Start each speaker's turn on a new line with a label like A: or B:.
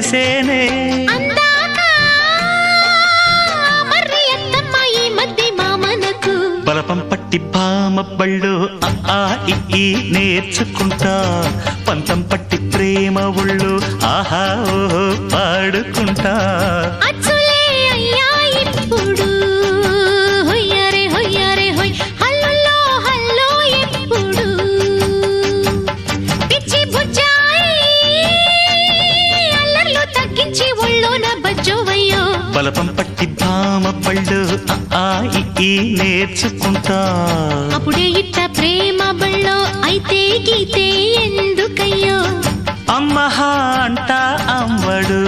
A: తెలిసేనే బలపం పట్టి భామ బళ్ళు ఆ ఈ నేర్చుకుంటా పంతం పట్టి ప్రేమ ఒళ్ళు ఆహా ఓహో పాడుకుంటా బలపం పట్టి భామ బళ్ళు ఆ ఈ నేర్చుకుంటా
B: అప్పుడే ఇట్ట ప్రేమ బళ్ళో అయితే గీతే ఎందుకయ్యో
A: అమ్మహా అంట అమ్మడు.